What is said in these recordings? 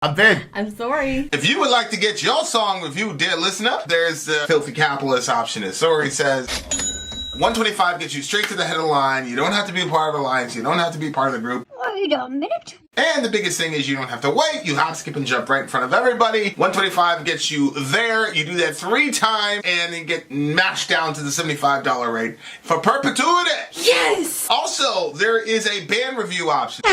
I'm Ben. I'm sorry. If you would like to get your song reviewed, dear listener, there's the filthy capitalist option. As Sorry says, 125 gets you straight to the head of the line. You don't have to be a part of the alliance. You don't have to be part of the group. Wait a minute. And the biggest thing is you don't have to wait. You hop, skip, and jump right in front of everybody. 125 gets you there. You do that 3 times, and you get mashed down to the $75 rate for perpetuity. Yes! Also, there is a band review option.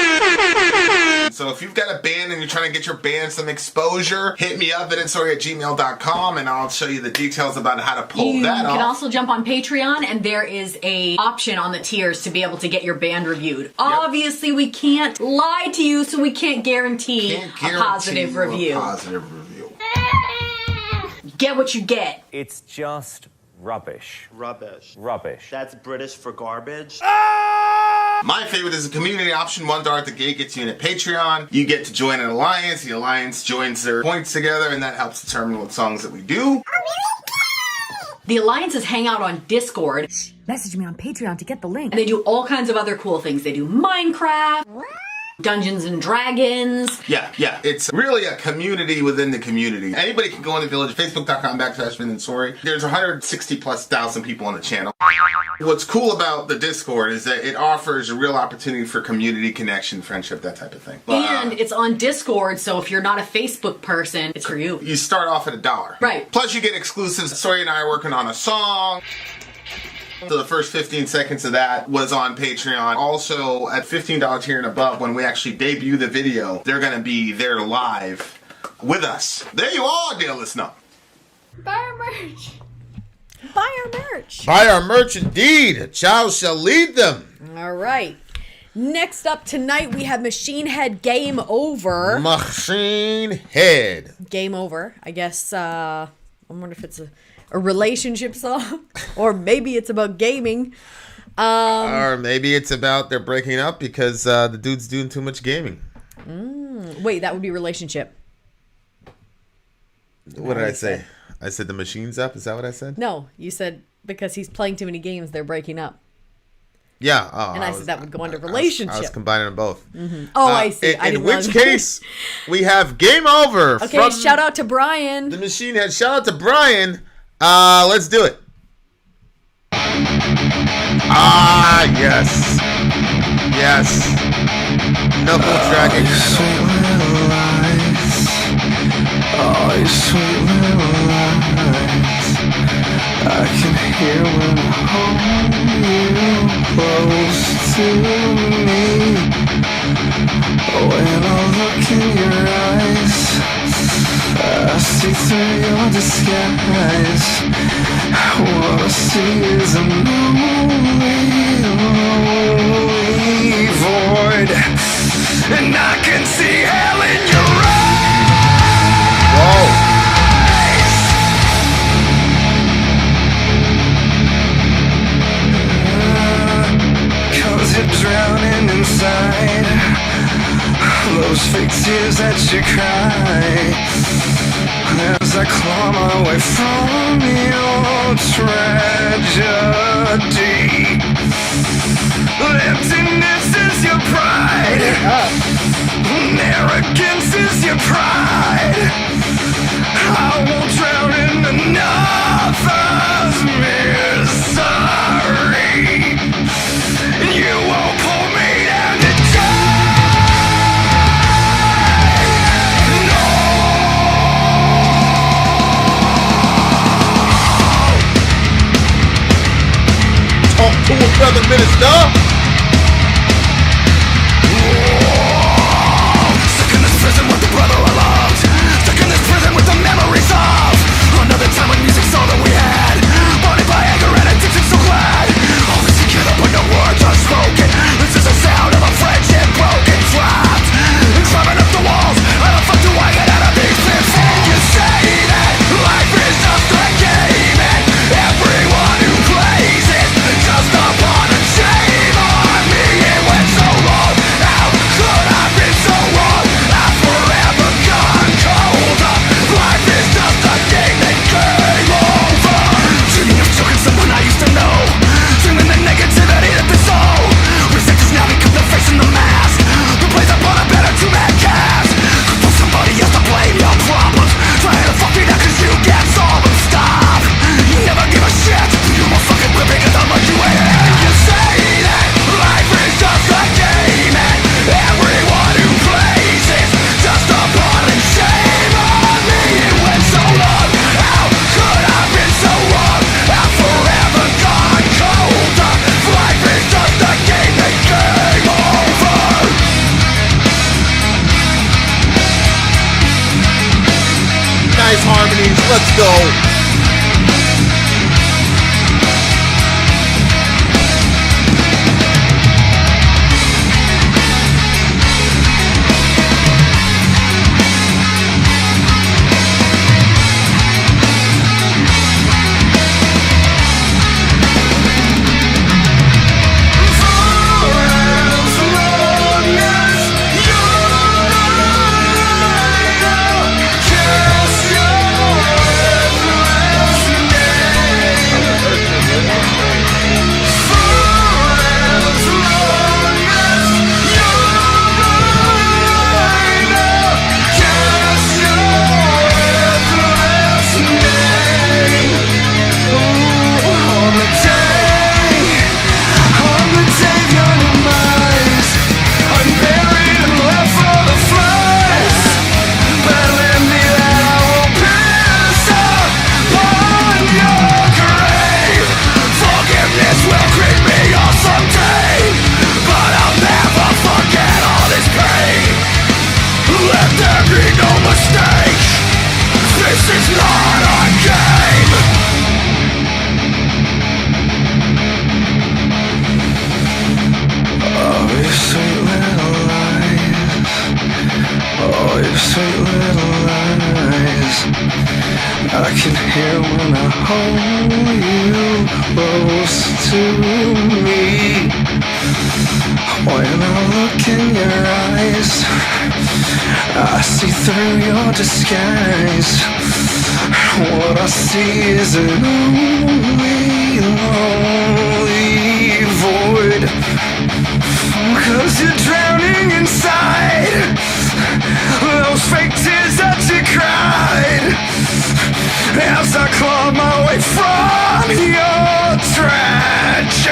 So if you've got a band and you're trying to get your band some exposure, hit me up at itsorry@gmail.com, and I'll show you the details about how to pull that off. You can also jump on Patreon, and there is a option on the tiers to be able to get your band reviewed. Yep. Obviously, we can't lie to you, so we can't guarantee a positive review. Get what you get. It's just rubbish. Rubbish. Rubbish. That's British for garbage. My favorite is the community option. $1 at the gate gets you in at Patreon. You get to join an alliance. The alliance joins their points together, and that helps determine what songs that we do. The alliances hang out on Discord. Message me on Patreon to get the link. And they do all kinds of other cool things. They do Minecraft, Dungeons and Dragons. Yeah. It's really a community within the community. Anybody can go in the village, facebook.com/VinandSorry. There's 160,000+ people on the channel. What's cool about the Discord is that it offers a real opportunity for community connection, friendship, that type of thing. And it's on Discord, so if you're not a Facebook person, it's for you. You start off at $1. Right. Plus you get exclusives. Sorry and I are working on a song. So the first 15 seconds of that was on Patreon. Also, at $15 tier and above, when we actually debut the video, they're going to be there live with us. There you are, dear listener. Buy our merch. Buy our merch. Buy our merch indeed. A child shall lead them. All right. Next up tonight, we have Machine Head Game Over. Machine Head. Game Over. I guess, I wonder if it's a relationship song, or maybe it's about gaming, or maybe it's about they're breaking up because the dude's doing too much gaming. Wait, that would be relationship. What did I say? I said the machine's up. Is that what I said? No, you said because he's playing too many games, they're breaking up. Yeah. And I said that would go under relationship. I was combining them both. Mm-hmm. Oh, I see. In which case, we have Game Over. Okay, shout out to Brian. The Machine Head. Shout out to Brian. Let's do it. Yes. Yes. Knuckle dragging. Sweet little lies. Sweet little lies. I can hear when I hold you close to me. When I look in your eyes, I see through your disguise. What I see is a lonely void, and I can see hell in your eyes. Whoa. 'Cause you're drowning inside those fake tears that you cry as I claw my way from your tragedy. Emptiness is your pride, arrogance is your pride. I won't drown in another's misery. You won't pull me down to Talk to a brother, minister. Stuck in this prison with the brother I loved. Stuck in this prison with the memories of another time when music's all that we had. Bonded by anger and addiction, so glad. Always together but no words are spoken. This is the sound of a friendship broken, trapped and climbing up the walls. How the fuck do I get out of these pits? You say that life is just a game, and everyone who plays it just a pawn and shame. nice harmonies. Let's go. I can hear when I hold you close to me. When I look in your eyes, I see through your disguise. What I see is an lonely, lonely void. 'Cause you're drowning inside those fake tears that you cried. As I claw my way from your tragedy,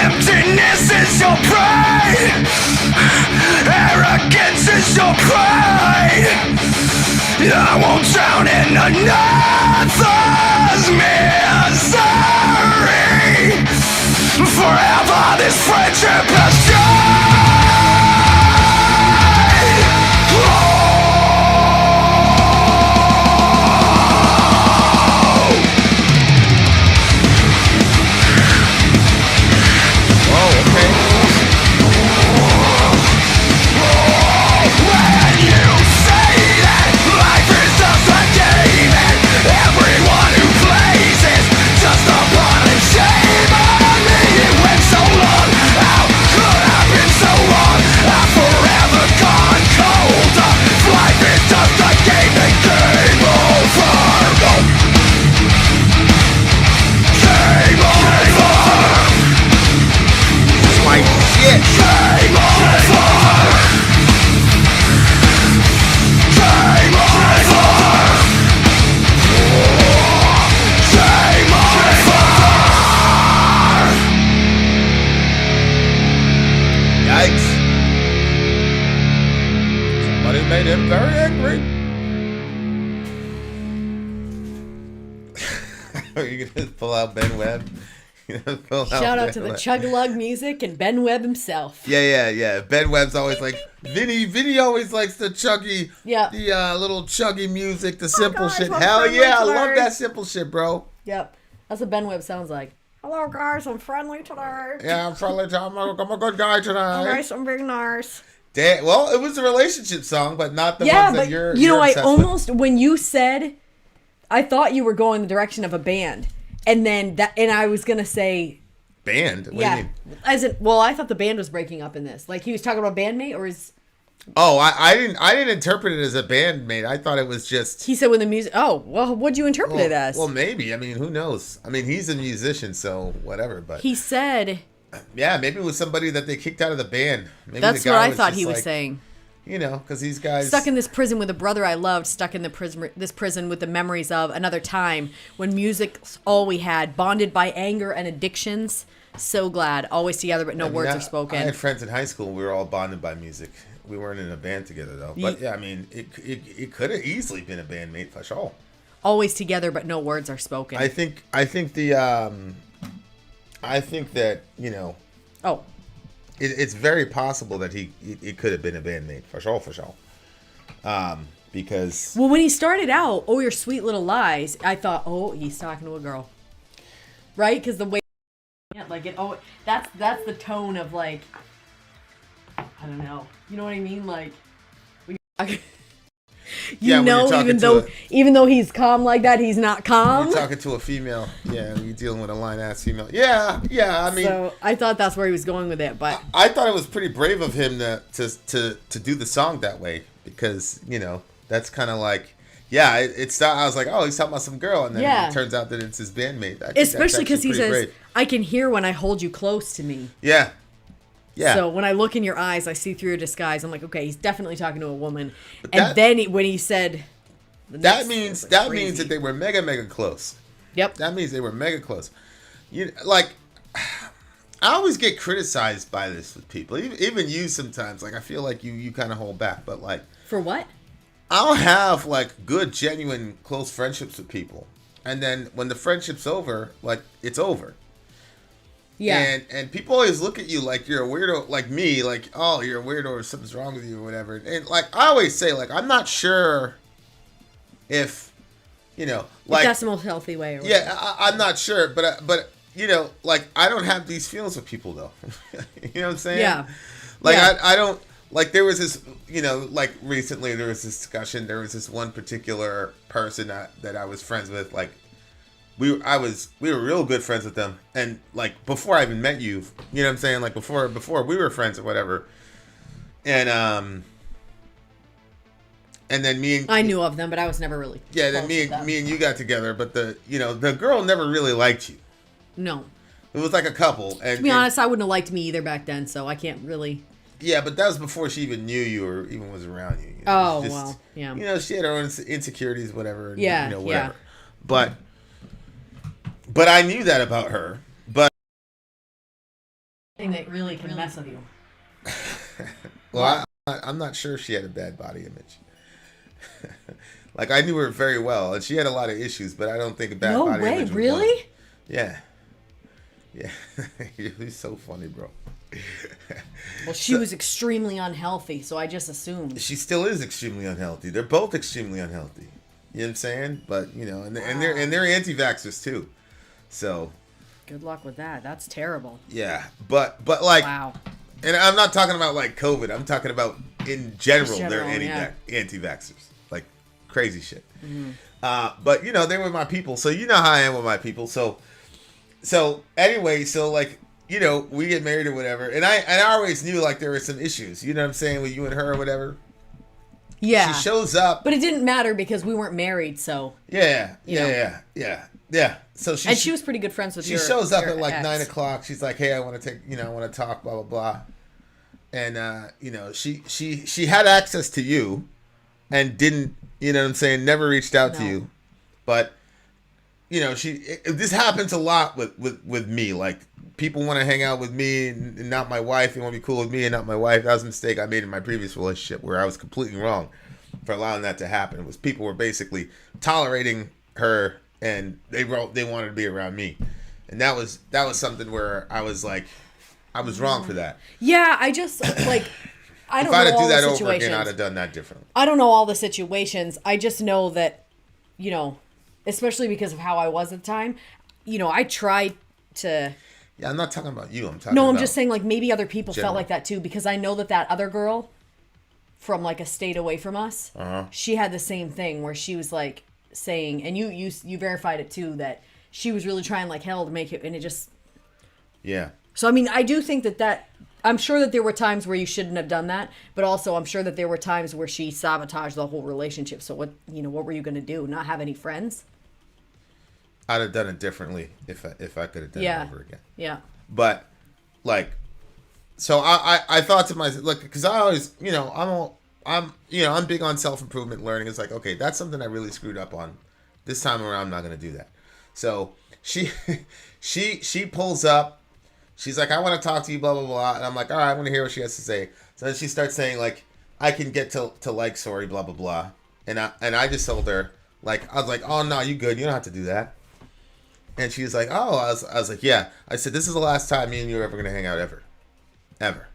emptiness is your pride, arrogance is your pride. I won't drown in another's misery. Forever this friendship has died. Oh. Made him very angry. Are you gonna pull out Ben Webb? Shout out to the Chug-a-Lug music and Ben Webb himself. Yeah. Ben Webb's always like Vinny always likes the chuggy, the little chuggy music, the simple shit. Hell yeah, I love that simple shit, bro. Yep, that's what Ben Webb sounds like. Hello guys, I'm friendly today. Yeah, I'm friendly. I'm a good guy today. Nice, I'm being nice. Well, it was a relationship song, but not the ones that you're. You know, I almost when you said, I thought you were going the direction of a band, and I was gonna say band. What do you mean? I thought the band was breaking up in this. Like he was talking about bandmate, or is? Oh, I didn't interpret it as a bandmate. I thought it was just. He said when the music. Oh, well, what'd you interpret it as? Well, maybe. I mean, who knows? I mean, he's a musician, so whatever. But he said. Yeah, maybe it was somebody that they kicked out of the band. Maybe that's the guy what I thought he was saying. You know, because these guys stuck in this prison with a brother I loved, stuck in this prison with the memories of another time when music's all we had, bonded by anger and addictions. So glad, always together, but no words are spoken. I had friends in high school. We were all bonded by music. We weren't in a band together though. But yeah, I mean, it could have easily been a bandmate for sure. Always together, but no words are spoken. I think that, you know. Oh. It's very possible that it could have been a bandmate for sure. Because well, when he started out, oh, your sweet little lies, I thought, oh, he's talking to a girl, right? Because the way, like it, oh, that's the tone of like, I don't know, you know what I mean? Like, when you know, even though he's calm like that, he's not calm. You're talking to a female, yeah. You're dealing with a line-ass female, yeah. I mean, so I thought that's where he was going with it, but I thought it was pretty brave of him to do the song that way because that's kind of like. Yeah, I was like, oh, he's talking about some girl, and then it turns out that it's his bandmate. Especially because he says, brave. I can hear when I hold you close to me. Yeah. So when I look in your eyes, I see through your disguise. I'm like, okay, he's definitely talking to a woman. And then when he said... That means that they were mega close. Yep. That means they were mega close. I always get criticized by this with people. Even you sometimes. Like, I feel like you kind of hold back. But, like... For what? I'll have like good, genuine, close friendships with people, and then when the friendship's over, like it's over. Yeah. And people always look at you like you're a weirdo, like me, like oh you're a weirdo or something's wrong with you or whatever. And like I always say, like I'm not sure if like if that's the most healthy way. Or yeah, I'm not sure, but like I don't have these feelings with people though. You know what I'm saying? Yeah. Like I don't. Like there was this, like recently there was this discussion. There was this one particular person that I was friends with. Like we were real good friends with them. And like before I even met you, you know what I'm saying? Like before we were friends or whatever. And then I knew of them, but I was never really. Yeah, then me and you got together, but the girl never really liked you. No. It was like a couple. And to be honest, I wouldn't have liked me either back then, so I can't really. Yeah, but that was before she even knew you or even was around you. Well, yeah. She had her own insecurities, whatever. Yeah, whatever. Yeah. But I knew that about her. But thing that really can mess with you. Well, I'm not sure if she had a bad body image. Like I knew her very well, and she had a lot of issues, but I don't think a bad body image. No way, really? Yeah. Yeah, you're so funny, bro. Well, she was extremely unhealthy, so I just assumed. She still is extremely unhealthy. They're both extremely unhealthy. You know what I'm saying? But and they're anti-vaxxers too. So. Good luck with that. That's terrible. Yeah, but like. Wow. And I'm not talking about like COVID. I'm talking about in general they're anti-vaxxers, like crazy shit. Mm-hmm. But they were my people, so you know how I am with my people. So anyway, like. We get married or whatever, and I always knew like there were some issues. You know what I'm saying with you and her or whatever. Yeah. She shows up, but it didn't matter because we weren't married. So. Yeah. So she was pretty good friends with. She shows up at like 9:00. She's like, "Hey, I want to take. I want to talk. Blah blah blah." And she had access to you, and didn't. You know what I'm saying? Never reached out to you, but. This happens a lot with me. Like people want to hang out with me and not my wife. They want to be cool with me and not my wife. That was a mistake I made in my previous relationship where I was completely wrong for allowing that to happen. It was people were basically tolerating her and they wanted to be around me, and that was something where I was like, I was wrong for that. Yeah, I just like. I don't know all the situations. If I had to do that over again, I'd have done that differently. I don't know all the situations. I just know that, especially because of how I was at the time, I tried to... Yeah, I'm not talking about you. I'm talking about... No, I'm just saying, like, maybe other people felt like that, too. Because I know that other girl from, like, a state away from us, she had the same thing where she was, like, saying... And you verified it, too, that she was really trying, like, hell to make it... And it just... Yeah. So, I mean, I do think that... I'm sure that there were times where you shouldn't have done that, but also I'm sure that there were times where she sabotaged the whole relationship. So what were you going to do? Not have any friends? I'd have done it differently if I could have done it over again. Yeah. But like, so I thought to myself, like, because I always, I'm big on self-improvement learning. It's like, okay, that's something I really screwed up on. This time around, I'm not going to do that. So she pulls up. She's like, I want to talk to you, blah, blah, blah. And I'm like, all right, I want to hear what she has to say. So then she starts saying, like, I can get to like, sorry, blah, blah, blah. And I just told her, like, I was like, oh, no, you good. You don't have to do that. And she was like, oh, I was like, yeah. I said, this is the last time me and you are ever going to hang out ever. Ever.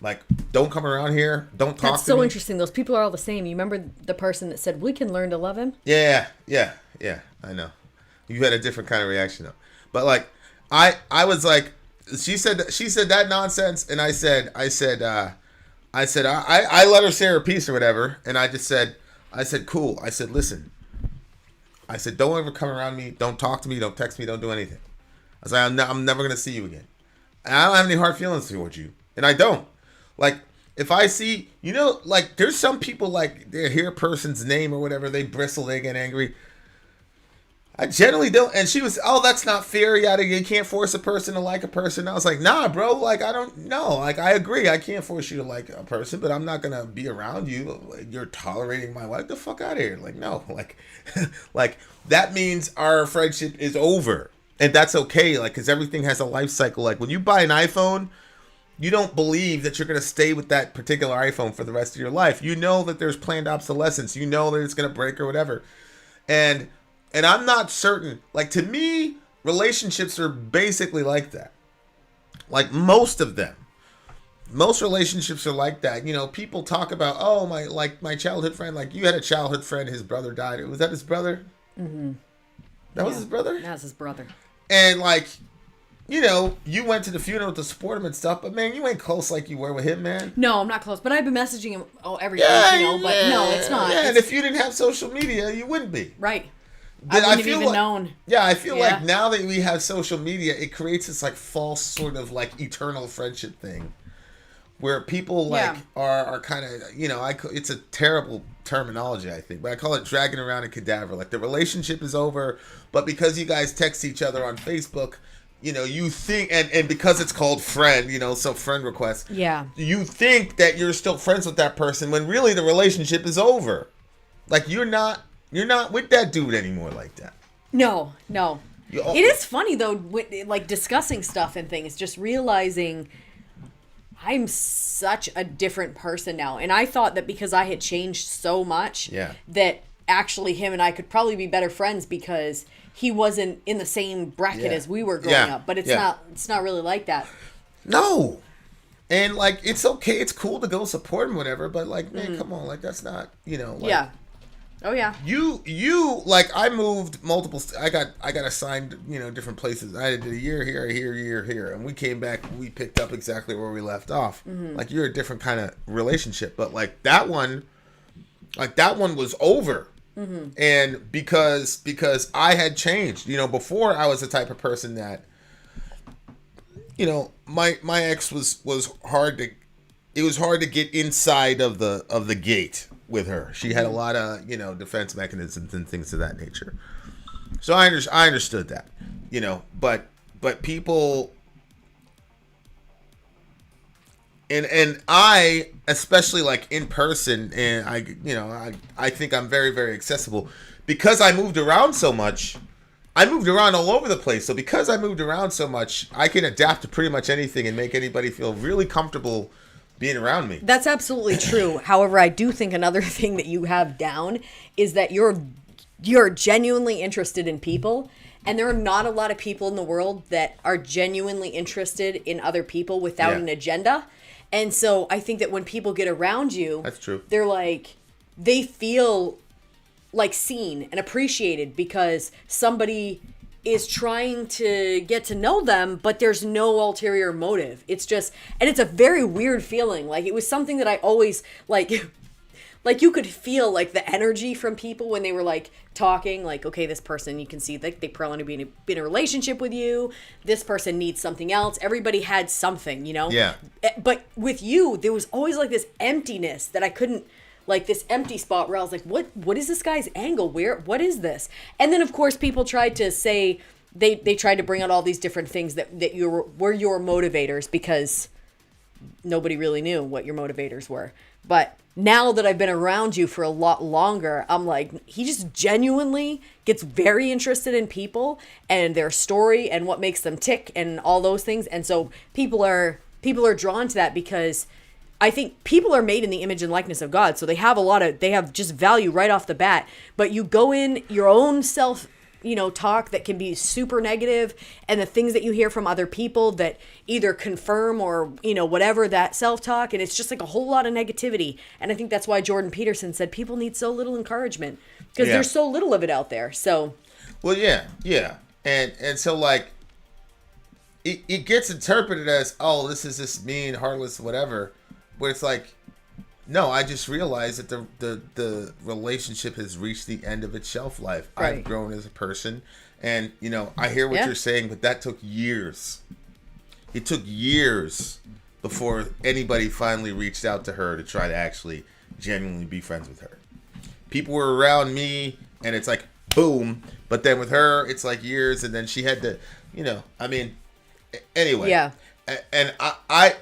Like, don't come around here. Don't talk That's to so me. interesting. Those people are all the same. You remember the person that said, we can learn to love him? Yeah. I know. You had a different kind of reaction though. But like, I was like, she said that nonsense, and I said, I let her say her piece or whatever, and I said, cool. I said, listen. I said, don't ever come around me. Don't talk to me. Don't text me. Don't do anything. I was like, I'm never gonna see you again. And I don't have any hard feelings towards you, and I don't. Like, if I see, like, there's some people, like, they hear a person's name or whatever, they bristle, they get angry. I generally don't. And she was, oh, that's not fair. You can't force a person to like a person. I was like, nah, bro. Like, I don't know. Like, I agree. I can't force you to like a person, but I'm not going to be around you. Like, you're tolerating my wife. Get the fuck out of here. Like, no. Like, like, that means our friendship is over. And that's okay. Like, because everything has a life cycle. Like, when you buy an iPhone, you don't believe that you're going to stay with that particular iPhone for the rest of your life. You know that there's planned obsolescence. You know that it's going to break or whatever. And I'm not certain. Like, to me, relationships are basically like that. Like, most of them. Most relationships are like that. People talk about, oh, my childhood friend. Like, you had a childhood friend, his brother died. Was that his brother? Mm-hmm. That was his brother? That was his brother. And, like, you went to the funeral to support him and stuff, but, man, you ain't close like you were with him, man. No, I'm not close. But I've been messaging him every day, but no, it's not. Yeah, and if you didn't have social media, you wouldn't be. Right. I wouldn't have even known. Yeah, I feel like now that we have social media, it creates this, like, false sort of, like, eternal friendship thing. Where people, like, are kind of, it's a terrible terminology, I think, but I call it dragging around a cadaver. Like, the relationship is over, but because you guys text each other on Facebook, you think, and because it's called friend, so friend request. Yeah. You think that you're still friends with that person when really the relationship is over. Like, you're not with that dude anymore like that. No. It is funny, though, like, discussing stuff and things, just realizing I'm such a different person now. And I thought that because I had changed so much, that actually him and I could probably be better friends because he wasn't in the same bracket as we were growing up. But it's not really like that. No. And, like, it's okay. It's cool to go support him, whatever. But, like, man, come on. Like, that's not, like. Yeah. Oh, yeah. You like, I moved multiple, I got assigned, different places. I did a year here. And we came back, we picked up exactly where we left off. Mm-hmm. Like, you're a different kind of relationship. But, like, that one was over. Mm-hmm. And because I had changed, before I was the type of person that, my ex was hard to get inside of the gate with her. She had a lot of, defense mechanisms and things of that nature. So I understood that, but people, and I, especially, like, in person, and I think I'm very, very accessible because I moved around so much. I moved around all over the place. So because I moved around so much, I can adapt to pretty much anything and make anybody feel really comfortable being around me. That's absolutely true. However, I do think another thing that you have down is that you're genuinely interested in people, and there are not a lot of people in the world that are genuinely interested in other people without an agenda. And so I think that when people get around you, that's true. They're like, they feel like seen and appreciated because somebody is trying to get to know them, but there's no ulterior motive. It's just, and it's a very weird feeling. Like, it was something that I always, like you could feel, like, the energy from people when they were, like, talking, like, okay, this person, you can see that they probably been in a relationship with you. This person needs something else. Everybody had something, Yeah. But with you, there was always, like, this emptiness that I couldn't, like, this empty spot where I was like, what is this guy's angle? What is this? And then, of course, people tried to say, they tried to bring out all these different things that were your motivators because nobody really knew what your motivators were. But now that I've been around you for a lot longer, I'm like, he just genuinely gets very interested in people and their story and what makes them tick and all those things. And so people are drawn to that because I think people are made in the image and likeness of God. So they have just value right off the bat, but you go in your own self talk that can be super negative, and the things that you hear from other people that either confirm or, whatever that self-talk, and it's just like a whole lot of negativity. And I think that's why Jordan Peterson said people need so little encouragement because there's so little of it out there. So, well, yeah. And so like it gets interpreted as, oh, this is this mean, heartless, whatever. But it's like, no, I just realized that the relationship has reached the end of its shelf life. Right. I've grown as a person, and I hear what you're saying, but that took years. It took years before anybody finally reached out to her to try to actually genuinely be friends with her. People were around me, and it's like boom. But then with her, it's like years, and then she had to, anyway. Yeah. And I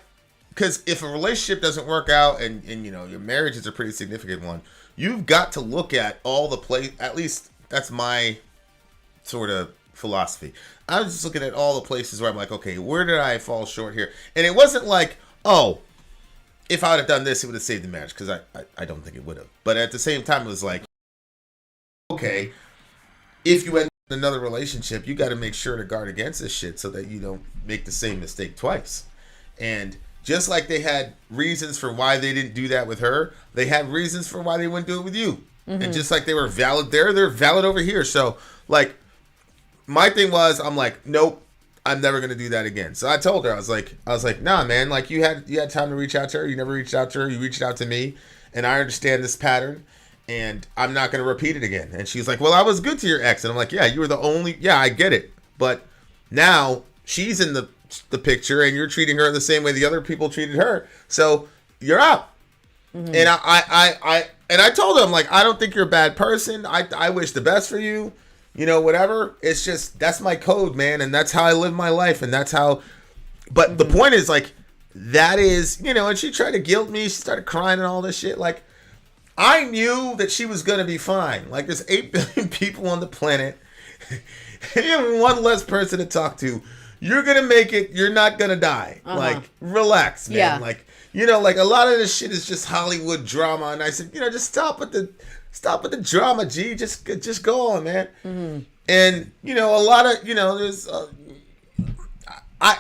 because if a relationship doesn't work out and your marriage is a pretty significant one, you've got to look at all the at least that's my sort of philosophy. I was just looking at all the places where I'm like, okay, where did I fall short here? And it wasn't like, oh, if I would have done this, it would have saved the marriage, because I don't think it would have. But at the same time, it was like, okay, if you end in another relationship, you got to make sure to guard against this shit so that you don't make the same mistake twice. And just like they had reasons for why they didn't do that with her, they had reasons for why they wouldn't do it with you. Mm-hmm. And just like they were valid there, they're valid over here. So, like, my thing was, I'm like, nope, I'm never gonna do that again. So I told her, I was like, nah, man, like you had time to reach out to her. You never reached out to her. You reached out to me, and I understand this pattern, and I'm not gonna repeat it again. And she's like, well, I was good to your ex, and I'm like, yeah, you were the only. Yeah, I get it, but now she's in the picture, and you're treating her the same way the other people treated her. So you're out. Mm-hmm. And I told her, I'm like, I don't think you're a bad person. I wish the best for you. Whatever. It's just, that's my code, man. And that's how I live my life. And that's how, but the point is, like, that is, and she tried to guilt me. She started crying and all this shit. Like, I knew that she was going to be fine. Like, there's 8 billion people on the planet. You have one less person to talk to. You're going to make it. You're not going to die. Uh-huh. Like, relax, man. Yeah. Like, like a lot of this shit is just Hollywood drama. And I said, just stop with the drama, G. Just go on, man. Mm-hmm. And, a lot of, there's,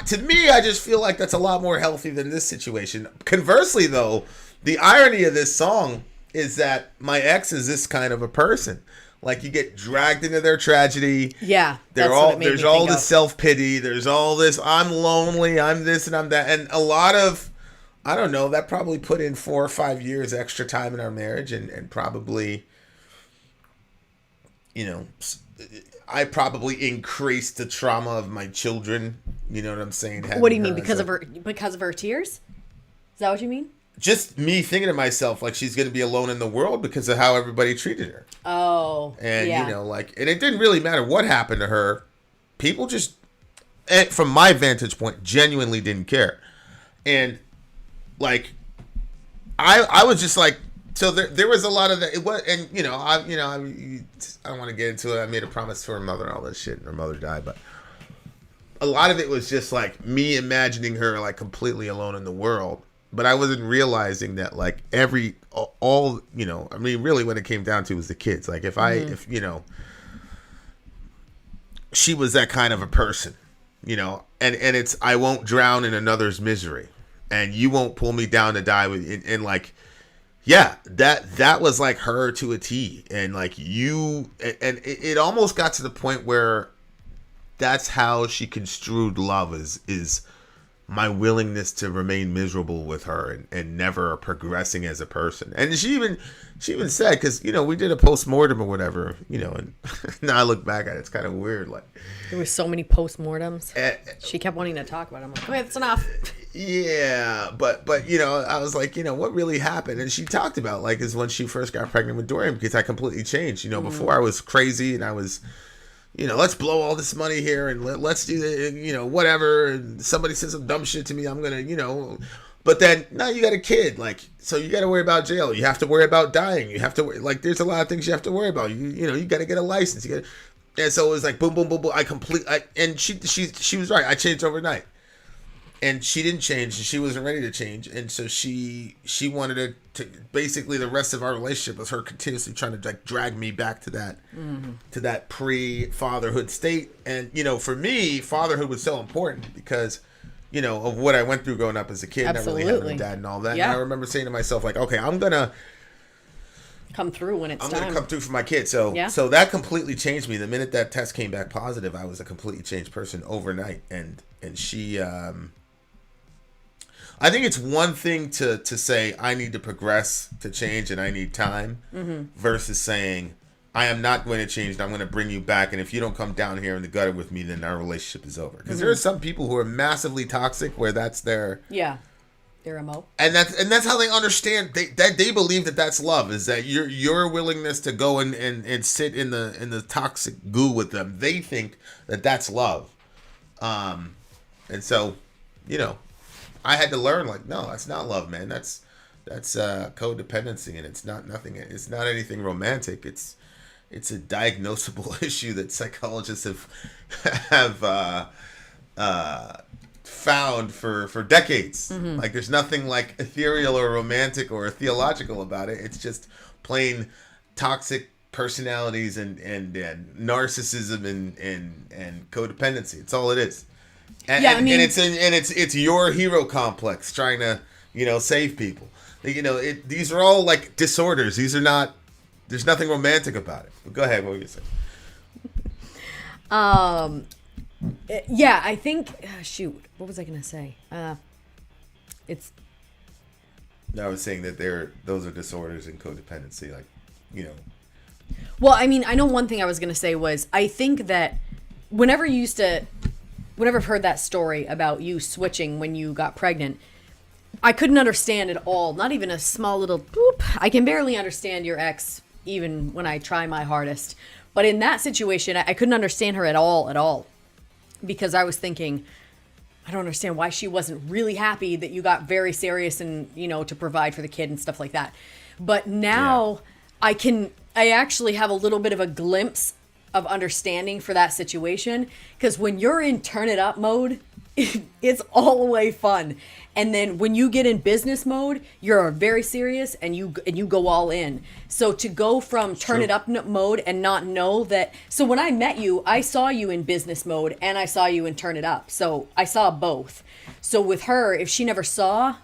to me, I just feel like that's a lot more healthy than this situation. Conversely, though, the irony of this song is that my ex is this kind of a person. Like, you get dragged into their tragedy. Yeah. There's all this self-pity. There's all this, I'm lonely, I'm this and I'm that. And a lot of, I don't know, that probably put in 4 or 5 years extra time in our marriage, and probably, I probably increased the trauma of my children. You know what I'm saying? What do you mean? Because of her tears? Is that what you mean? Just me thinking to myself, like, she's going to be alone in the world because of how everybody treated her. Oh, and yeah. And it didn't really matter what happened to her. People just, from my vantage point, genuinely didn't care. And like, I was just like, so there was a lot of that. It was, and I don't want to get into it. I made a promise to her mother and all this shit, and her mother died. But a lot of it was just like me imagining her like completely alone in the world. But I wasn't realizing that, like, really when it came down to it was the kids. Like, if she was that kind of a person, and it's, I won't drown in another's misery, and you won't pull me down to die with, and like, yeah, that was like her to a T. And like, it almost got to the point where that's how she construed love is my willingness to remain miserable with her and never progressing as a person. And she even said, because we did a postmortem or whatever, and now I look back at it, it's kind of weird. Like, there was so many postmortems. She kept wanting to talk about it. I'm like, okay, that's enough. Yeah, but I was like, what really happened? And she talked about, like, is when she first got pregnant with Dorian, because I completely changed. Before I was crazy and I was, let's blow all this money here and let's do the, whatever. And somebody says some dumb shit to me, I'm going to, but then now you got a kid. Like, so you got to worry about jail. You have to worry about dying. You have to, like, there's a lot of things you have to worry about. You got to get a license. And so it was like, boom, boom, boom, boom. And she was right. I changed overnight. and she didn't change, and she wasn't ready to change, and so she wanted to basically the rest of our relationship was her continuously trying to like drag me back to that pre-fatherhood state. And for me, fatherhood was so important because of what I went through growing up as a kid, Absolutely. never really having a dad and all that. Yeah. And I remember saying to myself, like, okay, I'm gonna come through when it's I'm time. gonna come through for my kids. So Yeah. so that completely changed me. The minute that test came back positive, I was a completely changed person overnight. And she I think it's one thing to say I need to progress to change and I need time versus saying I am not going to change and I'm going to bring you back, and if you don't come down here in the gutter with me, then our relationship is over. Because there are some people who are massively toxic where that's their their MO. and that's how they understand they believe that that's love, is that your willingness to go and sit in the toxic goo with them. They think that that's love, and so I had to learn, like, no, that's not love, man. That's codependency, and it's not anything romantic. It's a diagnosable issue that psychologists have found for decades. Like, there's nothing like ethereal or romantic or theological about it. It's just plain toxic personalities and narcissism and codependency. It's all it is. And, Yeah, I mean- and it's your hero complex trying to save people. These are all like disorders. These are not. There's nothing romantic about it. But go ahead. What were you saying? Yeah, I think. Shoot, what was I gonna say? It's. No, I was saying that those are disorders in codependency. Like, Well, I mean, I know one thing I was gonna say was I think that whenever I've heard that story about you switching when you got pregnant, I couldn't understand at all. Not even a small little boop. I can barely understand your ex, even when I try my hardest. But in that situation, I couldn't understand her at all. Because I was thinking, I don't understand why she wasn't really happy that you got very serious and, to provide for the kid and stuff like that. But now I actually have a little bit of a glimpse of understanding for that situation, because when you're in turn it up mode, it's all the way fun, and then when you get in business mode, you're very serious and you go all in. So to go from turn it up mode and not know that, so when I met you, I saw you in business mode and I saw you in turn it up, so I saw both. So with her, if she never saw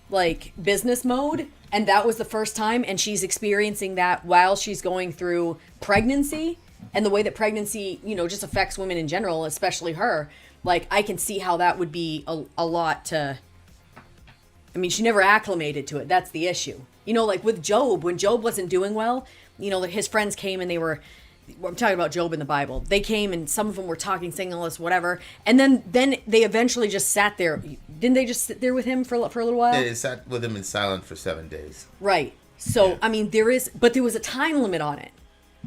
like business mode, and that was the first time, and she's experiencing that while she's going through pregnancy, and the way that pregnancy, just affects women in general, especially her, like, I can see how that would be a lot to, I mean, she never acclimated to it. That's the issue. Like with Job, when Job wasn't doing well, like his friends came and they were, I'm talking about Job in the Bible. They came and some of them were talking, singing all this, whatever. And then they eventually just sat there. Didn't they just sit there with him for a little while? they sat with him in silence for 7 days. Right. So, Yeah. I mean, there was a time limit on it.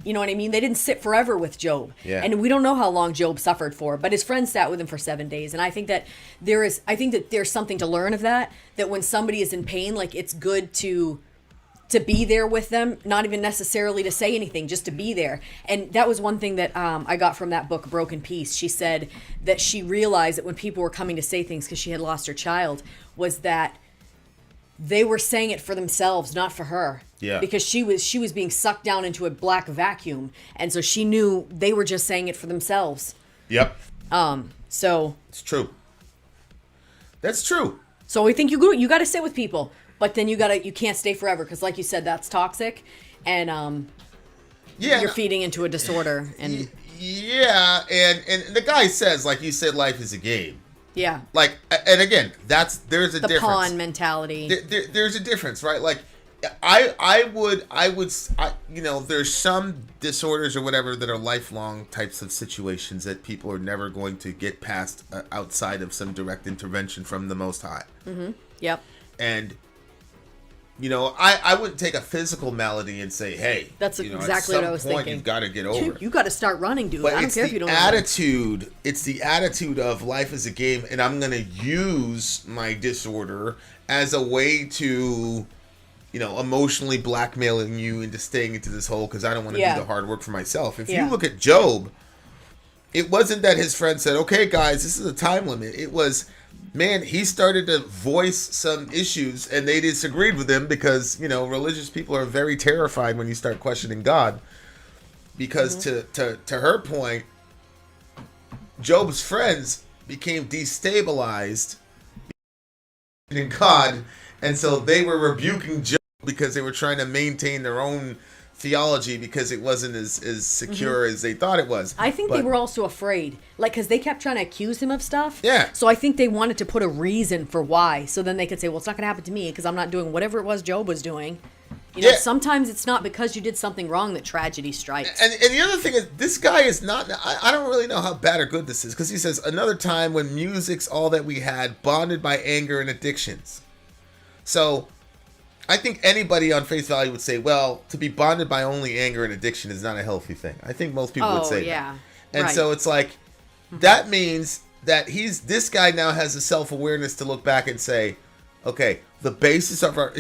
You know what I mean? They didn't sit forever with Job. Yeah. And we don't know how long Job suffered for, but his friends sat with him for 7 days. And I think that there's something to learn of that when somebody is in pain, like, it's good to be there with them, not even necessarily to say anything, just to be there. And that was one thing that I got from that book, Broken Peace. She said that she realized that when people were coming to say things because she had lost her child, was that they were saying it for themselves, not for her. Yeah. Because she was being sucked down into a black vacuum, and so she knew they were just saying it for themselves. Yep. So It's true. That's true. So I think you got to sit with people, but then you can't stay forever, because like you said, that's toxic, and Yeah. you're feeding into a disorder, and Yeah, and the guy says, like you said, life is a game. yeah, Like, and again, there's a the difference. pawn mentality. There's a difference, right? Like, I would, there's some disorders or whatever that are lifelong types of situations that people are never going to get past outside of some direct intervention from the Most High. Yep. And, I wouldn't take a physical malady and say, hey, That's at exactly some what I was point thinking. You've got to get over it. You got to start running, dude. But I don't it's care if you the don't. attitude. It's the attitude of life is a game, and I'm gonna use my disorder as a way to, emotionally blackmailing you into staying into this hole because I don't want to Yeah. do the hard work for myself. If Yeah. you look at Job, it wasn't that his friend said, okay, guys, this is a time limit. It was, man, he started to voice some issues and they disagreed with him because, you know, religious people are very terrified when you start questioning God. Because to her point, Job's friends became destabilized in God, and so they were rebuking Job because they were trying to maintain their own theology because it wasn't as secure as they thought it was. I think they were also afraid, like, because they kept trying to accuse him of stuff. Yeah. So I think they wanted to put a reason for why, so then they could say, well, it's not going to happen to me because I'm not doing whatever it was Job was doing. You know, sometimes it's not because you did something wrong that tragedy strikes. And the other thing is, this guy is not, I don't really know how bad or good this is, because he says, another time when music's all that we had, bonded by anger and addictions. So, I think anybody on face value would say, well, to be bonded by only anger and addiction is not a healthy thing. I think most people would say that. And so it's like, that means that this guy now has a self-awareness to look back and say, okay, the basis of our...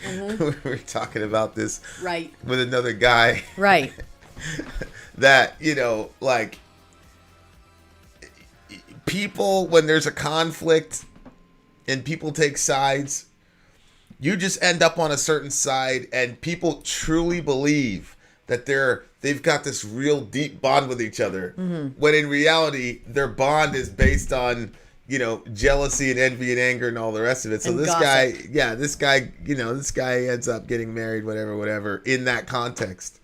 we were talking about this with another guy. Right. That, you know, like, people, when there's a conflict and people take sides, you just end up on a certain side and people truly believe that they've got this real deep bond with each other. When in reality, their bond is based on... you know, jealousy and envy and anger and all the rest of it. So and this gossip. guy ends up getting married, whatever, in that context.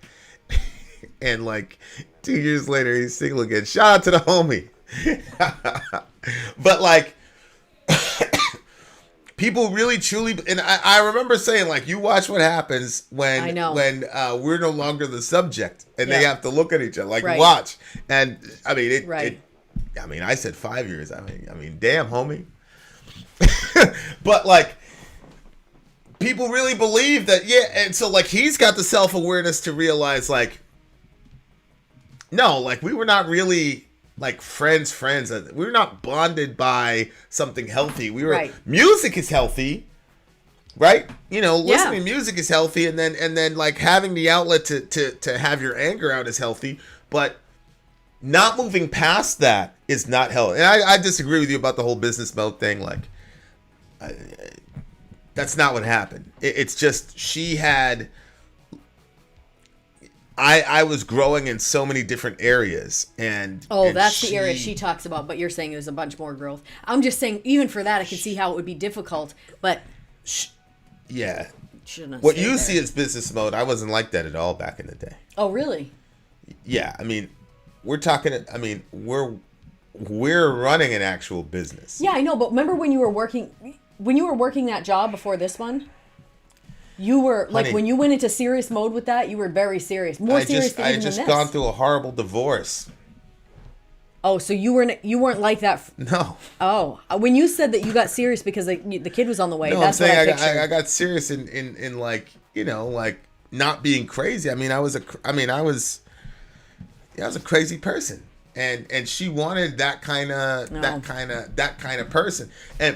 And like 2 years later, he's single again. Shout out to the homie. But like, people really truly, and I remember saying, like, you watch what happens when we're no longer the subject and they have to look at each other. Like, watch. And I mean, I said 5 years. I mean, damn, homie. But like, people really believe that, and so like, he's got the self-awareness to realize, like, no, like, we were not really like friends. We were not bonded by something healthy. We were. Music is healthy, right? You know, listening to music is healthy, and then like having the outlet to have your anger out is healthy, but not moving past that is not healthy. And I disagree with you about the whole business mode thing. Like, that's not what happened. It's just she had. I was growing in so many different areas, and that's the area she talks about. But you're saying there's a bunch more growth. I'm just saying, even for that, I can see how it would be difficult. But what you see is business mode. I wasn't like that at all back in the day. Oh, really? Yeah, I mean, we're talking. I mean, we're running an actual business. Yeah, I know. But remember when you were working that job before this one? You were like, when you went into serious mode with that, you were very serious, more serious than even this. I just gone through a horrible divorce. Oh, so you weren't like that? No. Oh, when you said that you got serious because the kid was on the way, no, that's I'm saying what I pictured. I got serious in like, you know, like not being crazy. I mean, I was a crazy person. And she wanted that kind of person.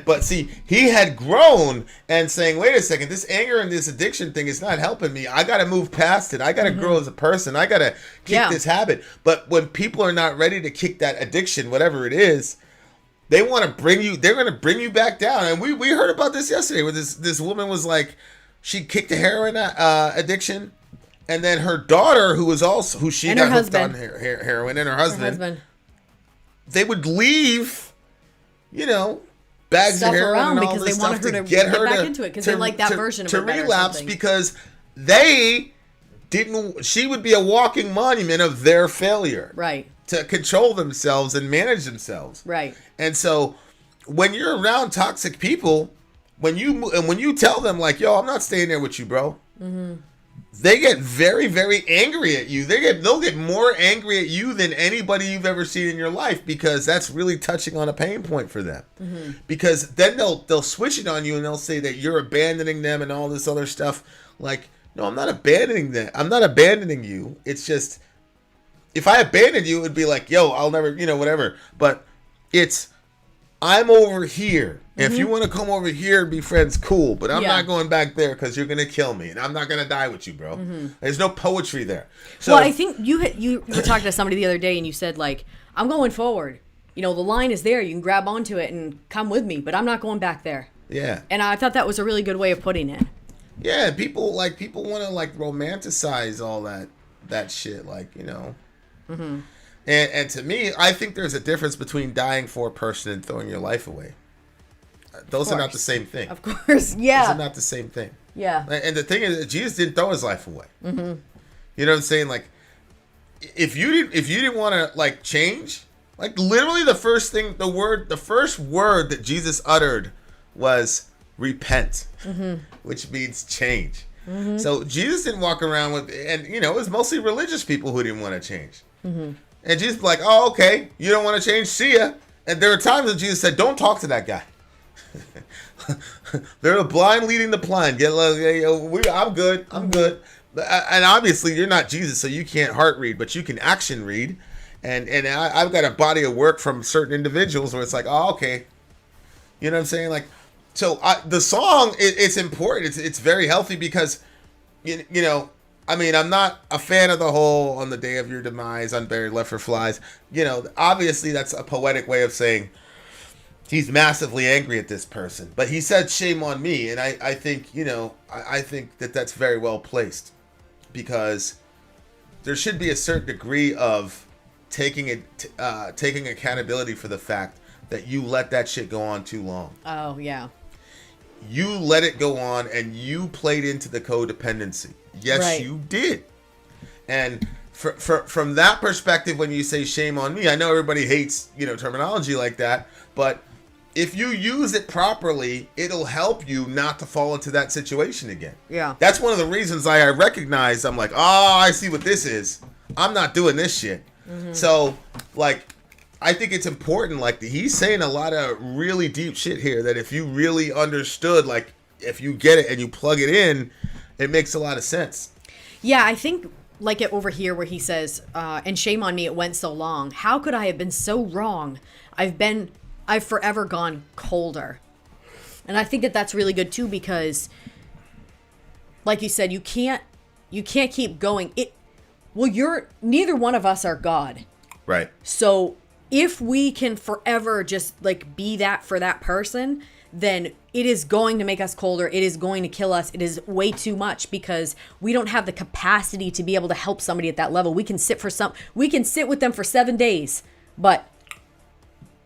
But see, he had grown and saying, wait a second, this anger and this addiction thing is not helping me. I got to move past it. I got to grow as a person. I got to kick this habit. But when people are not ready to kick that addiction, whatever it is, they want to bring you. They're going to bring you back down. And we heard about this yesterday, where this woman was like, she kicked a heroin addiction. And then her daughter, who she got hooked on heroin, and her husband, they would leave, you know, bags of heroin and all this stuff to get her back into it because they like that version of her to relapse because she would be a walking monument of their failure, right? To control themselves and manage themselves, right? And so, when you're around toxic people, when you tell them like, "Yo, I'm not staying there with you, bro." Mm-hmm. They get very, very angry at you. They'll get more angry at you than anybody you've ever seen in your life because that's really touching on a pain point for them. Mm-hmm. Because then they'll switch it on you and they'll say that you're abandoning them and all this other stuff. Like, no, I'm not abandoning them. I'm not abandoning you. It's just, if I abandoned you, it would be like, yo, I'll never, you know, whatever. But it's, I'm over here. If you want to come over here and be friends, cool. But I'm Yeah. not going back there because you're gonna kill me, and I'm not gonna die with you, bro. There's no poetry there. So Well, I think you were talking to somebody the other day, and you said like, "I'm going forward. You know, the line is there. You can grab onto it and come with me, but I'm not going back there." yeah, And I thought that was a really good way of putting it. yeah. People want to like romanticize all that shit, like And to me, I think there's a difference between dying for a person and throwing your life away. Those are not the same thing. Of course, yeah. Those are not the same thing. Yeah. And the thing is, Jesus didn't throw his life away. Mm-hmm. You know what I'm saying? Like, if you didn't want to like change, like literally the first word that Jesus uttered was repent, which means change. So Jesus didn't walk around with, and it was mostly religious people who didn't want to change. And Jesus was like, "Oh, okay, you don't want to change, see ya." And there were times that Jesus said, "Don't talk to that guy." They're the blind leading the blind. I'm good. I'm good. And obviously, you're not Jesus, so you can't heart read, but you can action read. And I've got a body of work from certain individuals where it's like, oh, okay. You know what I'm saying? Like, so the song, it's important. It's very healthy because, I mean, I'm not a fan of the whole "on the day of your demise, unburied, left for flies." Obviously, that's a poetic way of saying he's massively angry at this person. But he said, "Shame on me." And I think, I think that that's very well placed because there should be a certain degree of taking accountability for the fact that you let that shit go on too long. Oh, yeah. You let it go on and you played into the codependency. Yes, Right. you did. And from that perspective, when you say shame on me, I know everybody hates, terminology like that, but if you use it properly, it'll help you not to fall into that situation again. Yeah. That's one of the reasons I recognize, I'm like, oh, I see what this is. I'm not doing this shit. So, like, I think it's important. Like, he's saying a lot of really deep shit here that if you really understood, like, if you get it and you plug it in, it makes a lot of sense. Yeah, I think like it over here where he says, "And shame on me, it went so long. How could I have been so wrong? I've forever gone colder." And I think that that's really good too because, like you said, you can't keep going. Neither one of us are God. Right. So if we can forever just like be that for that person, then it is going to make us colder. It is going to kill us. It is way too much because we don't have the capacity to be able to help somebody at that level. We can sit with them for 7 days, but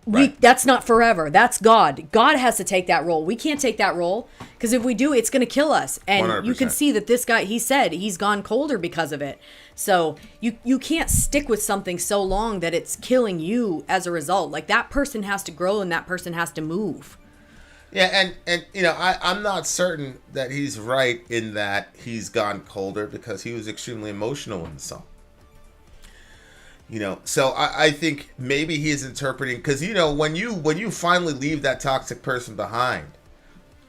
Right. that's not forever. That's God. God has to take that role. We can't take that role because if we do, it's going to kill us. And 100%. you can see that this guy, he said he's gone colder because of it. So you can't stick with something so long that it's killing you as a result. Like that person has to grow and that person has to move. Yeah, and I'm not certain that he's right in that he's gone colder because he was extremely emotional in the song. So I think maybe he's interpreting because when you finally leave that toxic person behind,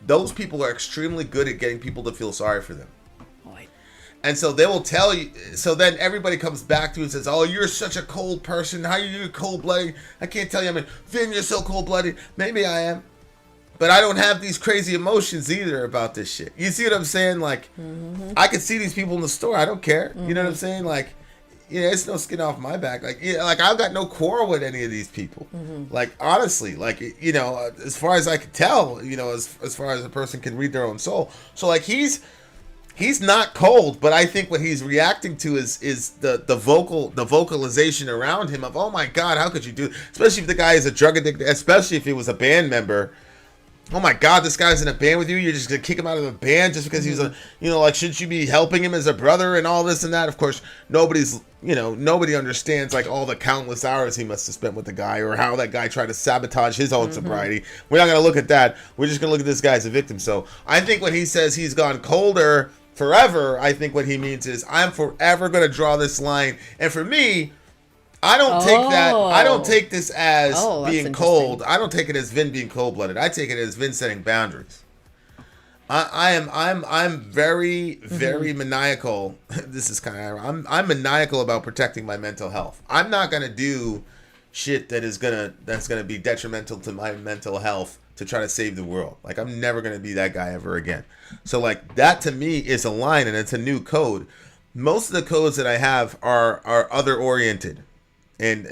those people are extremely good at getting people to feel sorry for them. And so they will tell you. So then everybody comes back to you and says, "Oh, you're such a cold person. How are you cold-blooded? I can't tell you. I mean, Vin, you're so cold-blooded. Maybe I am. But I don't have these crazy emotions either about this shit." You see what I'm saying? Like, I could see these people in the store. I don't care. You know what I'm saying? Like, it's no skin off my back. Like, like I've got no quarrel with any of these people. Like, honestly, like, as far as I can tell, as far as a person can read their own soul. So, like, he's not cold, but I think what he's reacting to is the vocalization around him of, oh my God, how could you do? Especially if the guy is a drug addict, especially if he was a band member. Oh my God, this guy's in a band with you. You're just gonna kick him out of the band just because he's like, shouldn't you be helping him as a brother and all this and that? Of course, nobody understands like all the countless hours he must have spent with the guy or how that guy tried to sabotage his own sobriety. We're not gonna look at that. We're just gonna look at this guy as a victim. So I think when he says he's gone colder forever, I think what he means is I'm forever gonna draw this line. And for me, I don't take that. I don't take this as being cold. I don't take it as Vin being cold-blooded. I take it as Vin setting boundaries. I'm very, very maniacal. This is kind of I'm maniacal about protecting my mental health. I'm not gonna do shit that's gonna be detrimental to my mental health to try to save the world. Like, I'm never going to be that guy ever again. So, like, that to me is a line, and it's a new code. Most of the codes that I have are other oriented. And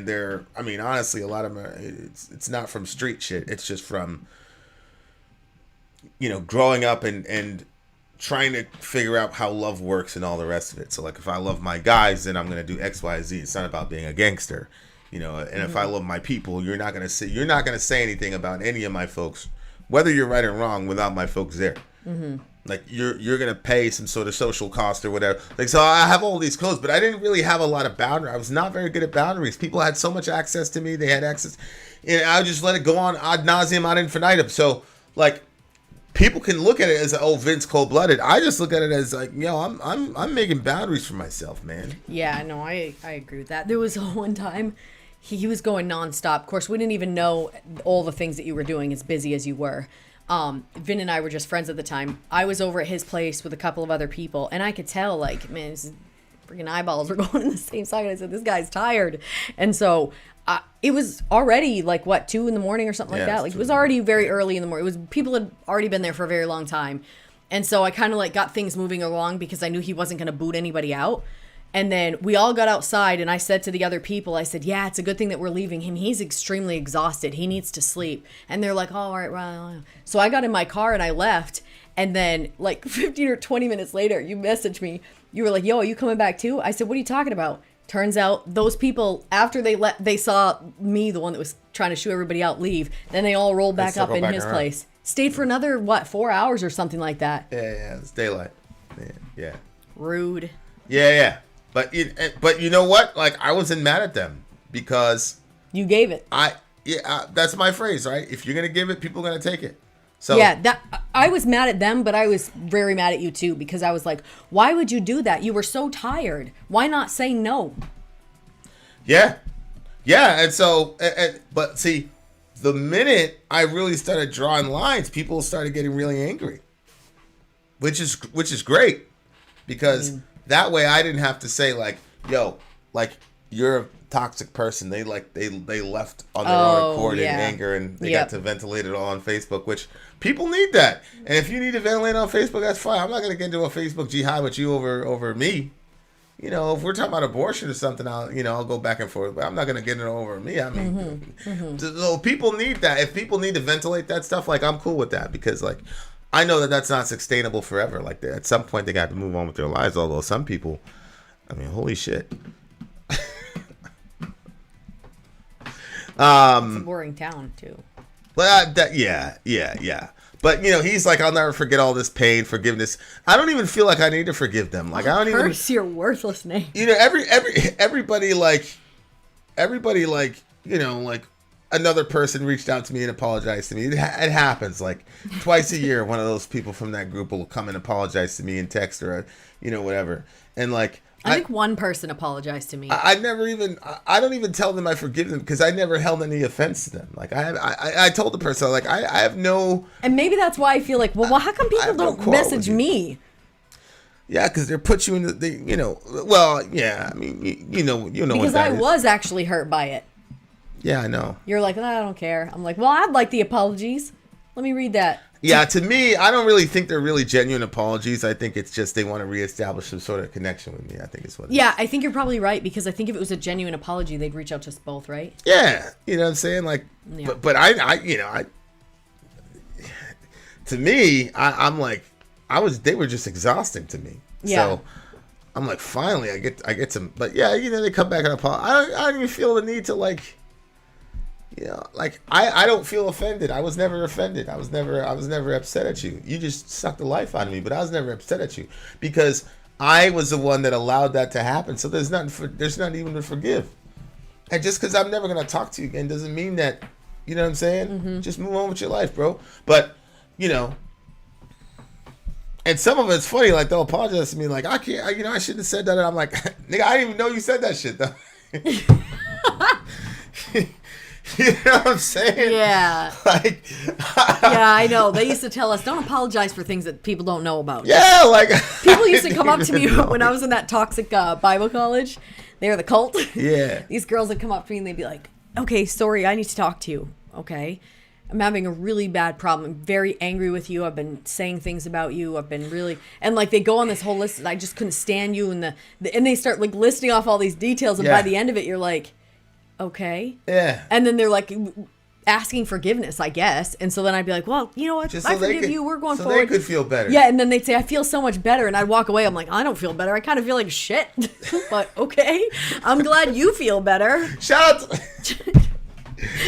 they're, I mean, honestly, a lot of them are, it's not from street shit. It's just from, you know, growing up and trying to figure out how love works and all the rest of it. So, like, if I love my guys, then I'm going to do X, Y, Z. It's not about being a gangster, you know. And if I love my people, you're not going to say anything about any of my folks, whether you're right or wrong, without my folks there. Like, you're going to pay some sort of social cost or whatever. Like, so I have all these codes, but I didn't really have a lot of boundaries. I was not very good at boundaries. People had so much access to me. They had access, and I would just let it go on ad nauseum, ad infinitum. So, like, people can look at it as, oh, Vince cold-blooded. I just look at it as like, yo, I'm making boundaries for myself, man. Yeah, no, I agree with that. There was one time he was going nonstop. Of course, we didn't even know all the things that you were doing, as busy as you were. Vin and I were just friends at the time. I was over at his place with a couple of other people, and I could tell, like, man, his freaking eyeballs were going in the same socket. I said, this guy's tired. And so it was already like, what, 2 a.m. or something like that. Like, it was already very early in the morning. It was, people had already been there for a very long time. And so I kind of like got things moving along because I knew he wasn't going to boot anybody out. And then we all got outside, and I said to the other people, I said, yeah, it's a good thing that we're leaving him. He's extremely exhausted. He needs to sleep. And they're like, oh, all right, well. So I got in my car and I left. And then like 15 or 20 minutes later, you messaged me. You were like, yo, are you coming back too? I said, what are you talking about? Turns out those people, after they saw me, the one that was trying to shoo everybody out, leave, then they all rolled back up in his place. Stayed for another, 4 hours or something like that. Yeah, it's daylight. Yeah. Rude. Yeah. But you know what? Like, I wasn't mad at them because you gave it. That's my phrase, right? If you're gonna give it, people are gonna take it. So yeah, I was mad at them, but I was very mad at you too, because I was like, why would you do that? You were so tired. Why not say no? Yeah, and so, but see, the minute I really started drawing lines, people started getting really angry, which is great, because that way I didn't have to say like, yo, like, you're a toxic person. They left on their own accord in anger, and they got to ventilate it all on Facebook, which people need that. And if you need to ventilate on Facebook, that's fine. I'm not going to get into a Facebook jihad with you over me. You know, if we're talking about abortion or something, I'll go back and forth, but I'm not going to get it over me. I mean, so people need that. If people need to ventilate that stuff, like, I'm cool with that, because like, I know that that's not sustainable forever. Like, at some point they got to move on with their lives. Although some people, I mean, holy shit. It's a boring town too. Well, yeah. But you know, he's like, I'll never forget all this pain, forgiveness. I don't even feel like I need to forgive them. Like, I don't even curse your worthless name. You know, everybody like, you know, like, another person reached out to me and apologized to me. It happens like twice a year. One of those people from that group will come and apologize to me in text or, you know, whatever. And like, I think one person apologized to me. I don't even tell them I forgive them, because I never held any offense to them. Like, I told the person, like, I have no. And maybe that's why I feel like, well, how come people don't message me? Yeah, because they put you in you know, well, yeah, I mean, you know because I was actually hurt by it. Yeah, I know. You're like, I don't care. I'm like, well, I'd like the apologies. Let me read that. Yeah, to me, I don't really think they're really genuine apologies. I think it's just they want to reestablish some sort of connection with me. I think it's what it is. I think you're probably right, because I think if it was a genuine apology, they'd reach out to us both, right? Yeah, you know what I'm saying? Like, yeah. But I you know, to me, I'm like, they were just exhausting to me. Yeah. So I'm like, finally, I get some, but yeah, you know, they come back and apologize. I don't even feel the need to, like, you know, like, I don't feel offended. I was never offended. I was never upset at you. You just sucked the life out of me, but I was never upset at you, because I was the one that allowed that to happen. So there's nothing even to forgive. And just because I'm never gonna talk to you again doesn't mean that, you know what I'm saying? Just move on with your life, bro. But, you know, and some of it's funny, like, they'll apologize to me, like, I can't, you know, I shouldn't have said that. And I'm like, nigga, I didn't even know you said that shit, though. You know what I'm saying? Yeah. Like, yeah, I know. They used to tell us, don't apologize for things that people don't know about. Yeah, like, people used to come up to me when I was in that toxic Bible college. They were the cult. Yeah. These girls would come up to me and they'd be like, okay, sorry, I need to talk to you. Okay. I'm having a really bad problem. I'm very angry with you. I've been saying things about you. I've been really, and like they go on this whole list. I just couldn't stand you, and and they start like listing off all these details, and by the end of it, you're like, okay, Yeah. and then they're like asking forgiveness, I guess, and so then I'd be like, well, you know what, Just I so they forgive could- you. We're going so forward. they could feel better. Yeah, and then they'd say, I feel so much better, and I'd walk away. I'm like, I don't feel better. I kind of feel like shit, but okay, I'm glad you feel better. Shout out to...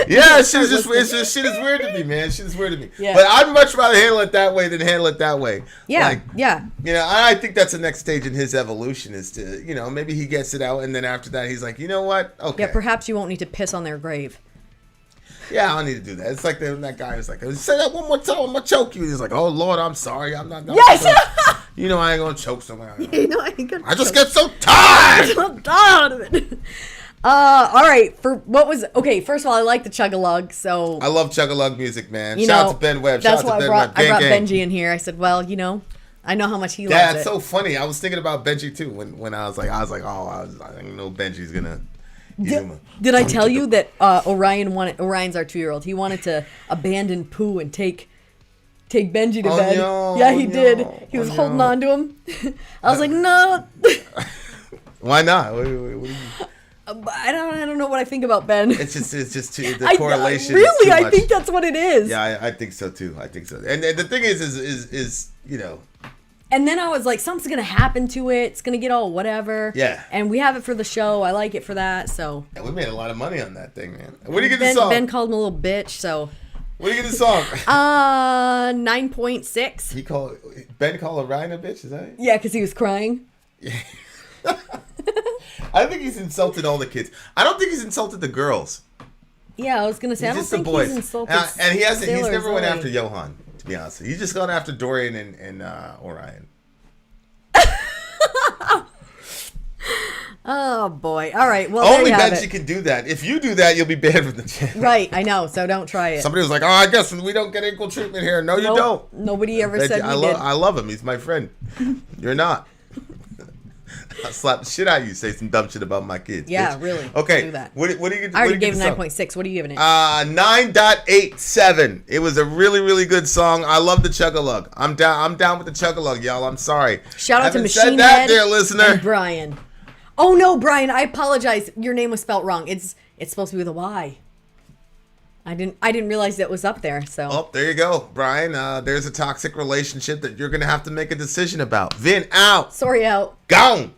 Yeah, shit is just shit is weird to me, man. Shit is weird to me. Yeah. But I'd much rather handle it that way than handle it that way. Yeah, Like, yeah. You know, I think that's the next stage in his evolution is to, you know, maybe he gets it out and then after that he's like, you know what? Okay. Yeah, perhaps you won't need to piss on their grave. Yeah, I don't need to do that. It's like that guy was like, say that one more time, I'm gonna choke you. He's like, oh Lord, I'm sorry. I'm not. Yes! You know I ain't gonna choke somebody. You know, I ain't gonna I just choke. get so tired. I'm tired of it. All right. Okay, first of all, I like the Chug-a-Lug, so I love Chug-a-Lug music, man. you Shout know out to Ben Webb. that's Shout out why to Ben I Webb. brought Gang. Benji in here. I said, well, you know, I know how much he Yeah, loves it's it. so funny. I was thinking about Benji too when I was like, I know Benji's gonna. Did I tell you that Orion's our 2-year-old. He wanted to abandon Pooh and take Benji to bed. No, yeah, he did. no, He was oh, holding no. on to him. I was like, no. Why not? What do you- I don't know what I think about Ben. It's just the correlation. Really, is too I much. think that's what it is. Yeah, I think so too. I think so. And the thing is you know. And then I was like, something's gonna happen to it. It's gonna get all whatever. Yeah. And we have it for the show. I like it for that. So. Yeah, we made a lot of money on that thing, man. What do you get the Ben, song? Ben called him a little bitch. So. What do you get the song? 9.6. Ben called Orion a bitch. Is that it? Yeah, because he was crying. I think he's insulted all the kids. I don't think he's insulted the girls. Yeah, I was gonna say I don't Just the think boys. he's insulted. And he hasn't. He's Sailor never went Zoe. after Johan. To be honest, he's just gone after Dorian and Orion. Oh boy! All right. Well, Only there you have Benji it. can do that. If you do that, you'll be banned from the channel. Right, I know. So don't try it. Somebody was like, "Oh, I guess we don't get equal treatment here." No, you Nope, don't. Nobody ever Benji, said we did. I love him. He's my friend. You're not. I'll slap the shit out of you. Say some dumb shit about my kids. Yeah, bitch. really. Okay. Do that. What do you? I already what do gave you it give the song? 9.6. What are you giving it? 9.87. It was a really, really good song. I love the Chug-a-Lug. I'm down with the Chug-a-Lug, y'all. I'm sorry. Shout out to Having Machine said that, Head dear listener. and Brian. Oh no, Brian! I apologize. Your name was spelled wrong. It's supposed to be with a Y. I didn't realize that was up there. So. Oh, there you go, Brian. There's a toxic relationship that you're gonna have to make a decision about. Vin out. Sorry out. Gone.